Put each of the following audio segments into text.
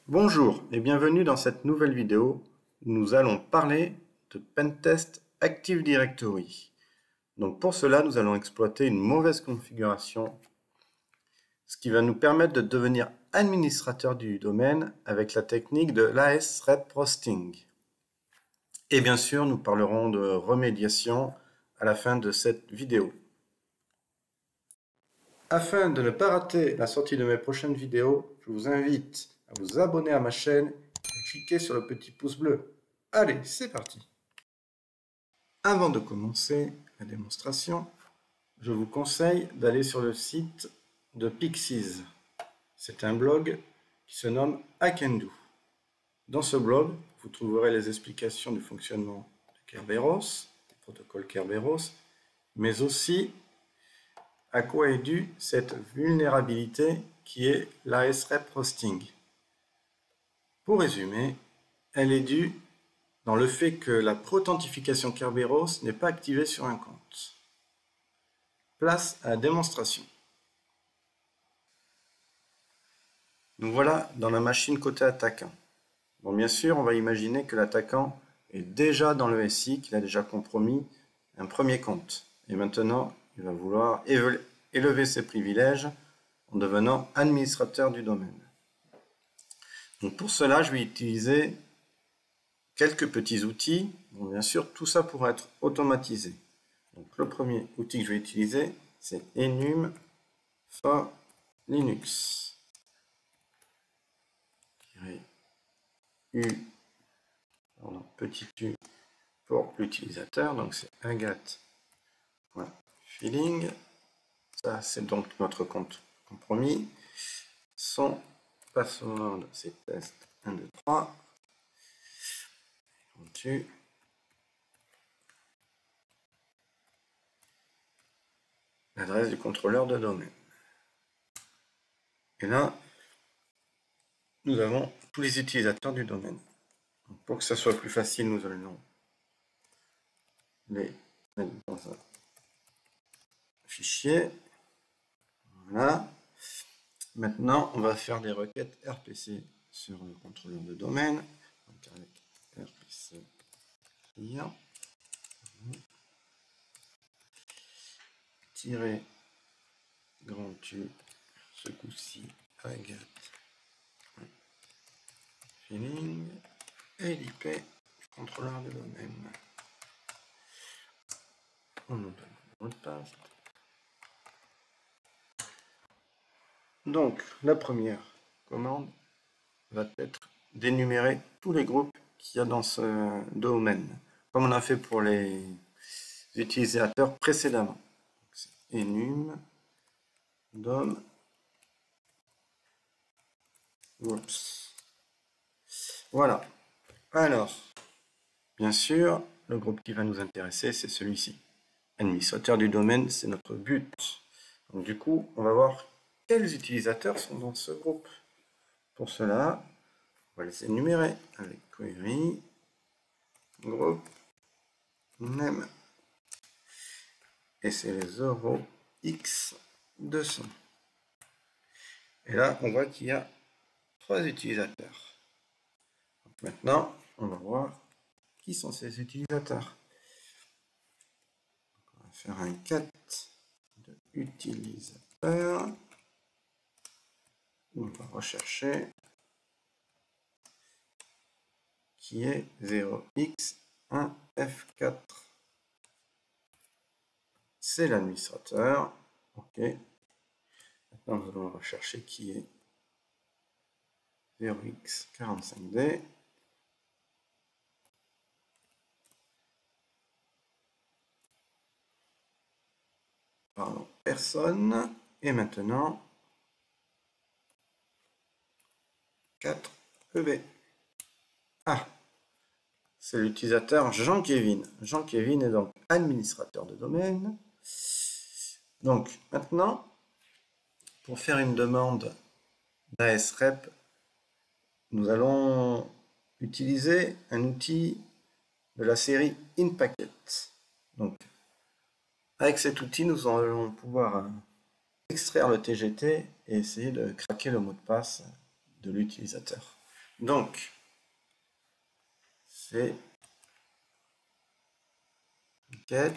Bonjour et bienvenue dans cette nouvelle vidéo où nous allons parler de Pentest Active Directory. Donc pour cela, nous allons exploiter une mauvaise configuration, ce qui va nous permettre de devenir administrateur du domaine avec la technique de l'ASREP-Hosting. Et bien sûr, nous parlerons de remédiation à la fin de cette vidéo. Afin de ne pas rater la sortie de mes prochaines vidéos, je vous invite à vous abonner à ma chaîne et cliquer sur le petit pouce bleu. Allez, c'est parti! Avant de commencer la démonstration, je vous conseille d'aller sur le site de Pixies. C'est un blog qui se nomme Hack'n'Do. Dans ce blog, vous trouverez les explications du fonctionnement de Kerberos, du protocole Kerberos, mais aussi à quoi est due cette vulnérabilité qui est l'ASREP-Hosting. Pour résumer, elle est due dans le fait que la pro-authentification Kerberos n'est pas activée sur un compte. Place à la démonstration. Nous voilà dans la machine côté attaquant. Bon, bien sûr, on va imaginer que l'attaquant est déjà dans le SI, qu'il a déjà compromis un premier compte. Et maintenant, il va vouloir élever ses privilèges en devenant administrateur du domaine. Donc pour cela, je vais utiliser quelques petits outils. Bon, bien sûr, tout ça pourra être automatisé. Donc le premier outil que je vais utiliser, c'est Enum for Linux. Petit u pour l'utilisateur, donc c'est agat.filling. Ça, c'est donc notre compte compromis. Son password, c'est test 1, 2, 3. Continue. L'adresse du contrôleur de domaine. Et là, nous avons tous les utilisateurs du domaine. Donc, pour que ça soit plus facile, nous allons les mettre dans un fichier. Voilà. Maintenant, on va faire des requêtes RPC sur le contrôleur de domaine. Donc avec RPC client tirer grand U, ce coup-ci agat filling et l'IP du contrôleur de domaine. On nous donne le mot de passe. Donc, la première commande va être d'énumérer tous les groupes qu'il y a dans ce domaine, comme on a fait pour les utilisateurs précédemment. Enum dom groups. Voilà. Alors, bien sûr, le groupe qui va nous intéresser, c'est celui-ci. Administrateur du domaine, c'est notre but. Donc, du coup, on va voir quels utilisateurs sont dans ce groupe. Pour cela, on va les énumérer avec query group name. Et c'est les 0x200. Et là, on voit qu'il y a 3 utilisateurs. Donc maintenant, on va voir qui sont ces utilisateurs. Donc on va faire un cat de utilisateur. On va rechercher qui est 0x1f4. C'est l'administrateur. OK. Maintenant, nous allons rechercher qui est 0x45d. Pardon, personne. Et maintenant, 4EB. Ah, c'est l'utilisateur Jean-Kévin. Jean-Kévin est donc administrateur de domaine. Donc, maintenant, pour faire une demande d'ASREP, nous allons utiliser un outil de la série InPacket. Donc, avec cet outil, nous allons pouvoir extraire le TGT et essayer de craquer le mot de passe de l'utilisateur. Donc, c'est get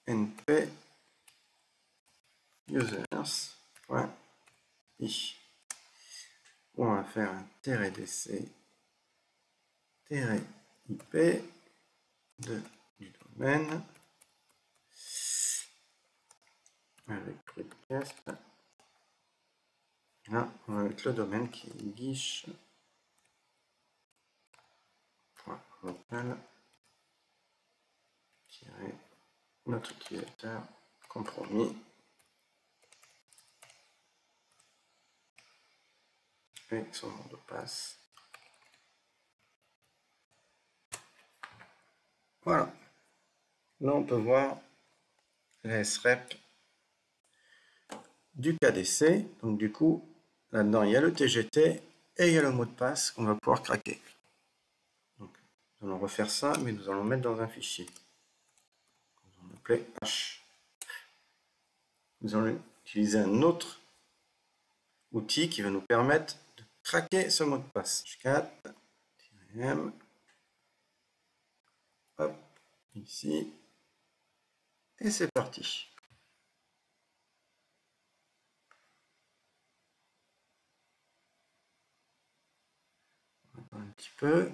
np users.i. On va faire un -dc -ip du domaine avec request. Là, on va mettre le domaine qui est guiche.local notre utilisateur compromis et son mot de passe. Voilà. Là, on peut voir la srep du KDC. Donc, du coup, là-dedans, il y a le TGT et il y a le mot de passe qu'on va pouvoir craquer. Donc, nous allons refaire ça, mais nous allons mettre dans un fichier. Nous allons l'appeler H. Nous allons utiliser un autre outil qui va nous permettre de craquer ce mot de passe. H4-m. Hop, ici. Et c'est parti. Un petit peu.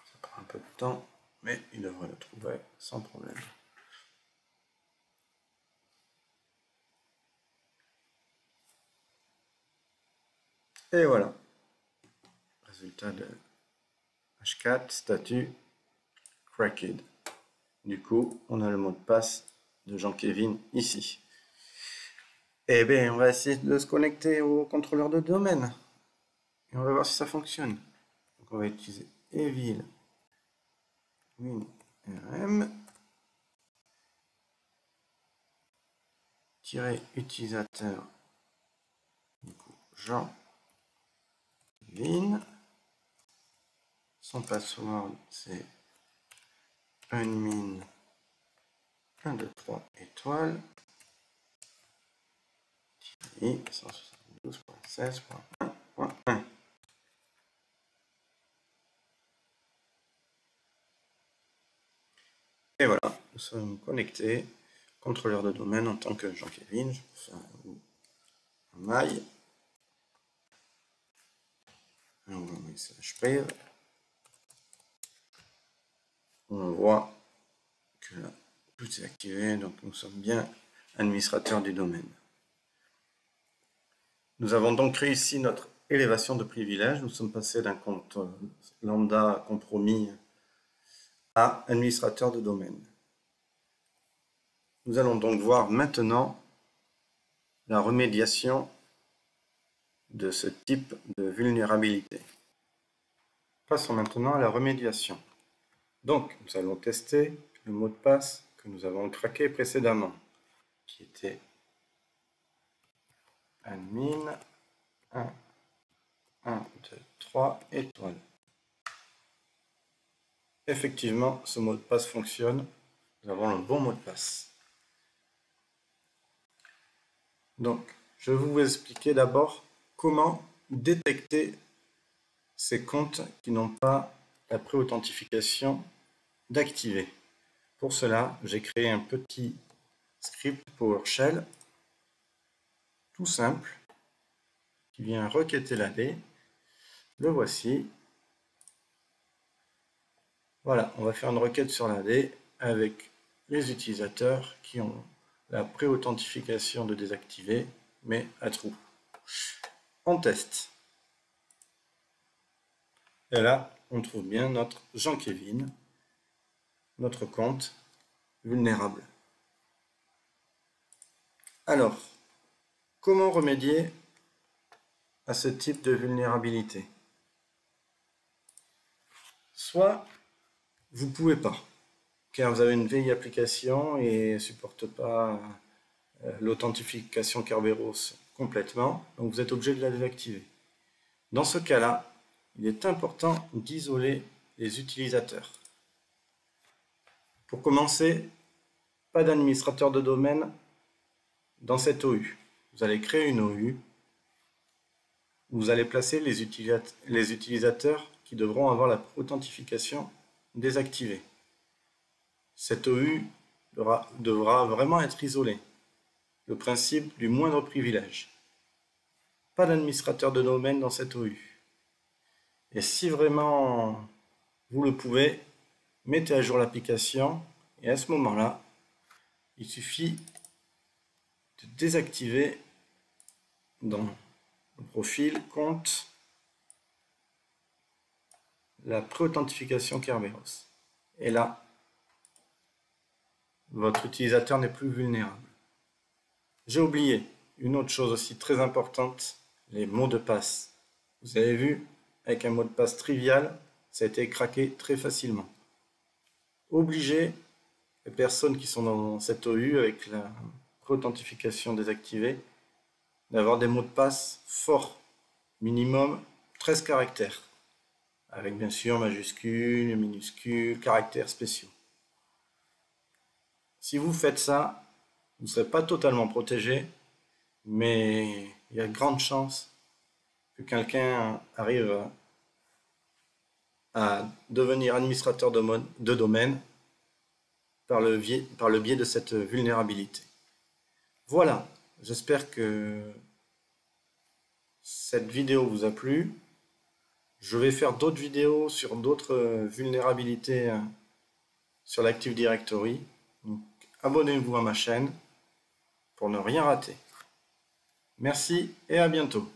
Ça prend un peu de temps, mais il devrait le trouver sans problème. Et voilà. Résultat de H4, statut cracked. Du coup, on a le mot de passe de Jean-Kévin ici. Eh bien, on va essayer de se connecter au contrôleur de domaine. Et on va voir si ça fonctionne. Donc, on va utiliser evil winrm -utilisateur du coup Jean-Kévin. Son password c'est unmin 1, 2, 3 étoiles 172.16.1.1. Et voilà, nous sommes connectés. Contrôleur de domaine en tant que Jean-Kévin. Je peux faire un mail. On va mettre /priv. On voit que là, tout est activé, donc nous sommes bien administrateurs du domaine. Nous avons donc réussi notre élévation de privilèges. Nous sommes passés d'un compte lambda compromis à administrateur de domaine. Nous allons donc voir maintenant la remédiation de ce type de vulnérabilité. Passons maintenant à la remédiation. Donc, nous allons tester le mot de passe que nous avons craqué précédemment, qui était admin 1, 2, 3 étoiles. Effectivement, ce mot de passe fonctionne. Nous avons le bon mot de passe. Donc, je vais vous expliquer d'abord comment détecter ces comptes qui n'ont pas la pré-authentification d'activer. Pour cela, j'ai créé un petit script PowerShell tout simple qui vient requêter l'AD. Le voici. Voilà, on va faire une requête sur l'AD avec les utilisateurs qui ont la pré-authentification de désactiver, mais à true. On teste. Et là, on trouve bien notre Jean-Kévin, notre compte vulnérable. Alors, comment remédier à ce type de vulnérabilité? Soit vous ne pouvez pas. car vous avez une vieille application et ne supporte pas l'authentification Kerberos complètement, donc vous êtes obligé de la désactiver. Dans ce cas-là, il est important d'isoler les utilisateurs. Pour commencer, pas d'administrateur de domaine dans cette OU. Vous allez créer une OU où vous allez placer les utilisateurs qui devront avoir la authentification désactivée. Cette OU devra vraiment être isolée. Le principe du moindre privilège. Pas d'administrateur de domaine dans cette OU. Et si vraiment vous le pouvez, mettez à jour l'application et à ce moment-là, il suffit de désactiver dans le profil compte la pré-authentification Kerberos. Et là, votre utilisateur n'est plus vulnérable. J'ai oublié une autre chose aussi très importante, les mots de passe. Vous avez vu, avec un mot de passe trivial, ça a été craqué très facilement. Obligez les personnes qui sont dans cette OU avec la pré-authentification désactivée d'avoir des mots de passe forts, minimum 13 caractères, avec bien sûr majuscules, minuscules, caractères spéciaux. Si vous faites ça, vous ne serez pas totalement protégé, mais il y a de grandes chances que quelqu'un arrive à devenir administrateur de domaine par le biais de cette vulnérabilité. Voilà, j'espère que cette vidéo vous a plu. Je vais faire d'autres vidéos sur d'autres vulnérabilités sur l'Active Directory. Donc, abonnez-vous à ma chaîne pour ne rien rater. Merci et à bientôt.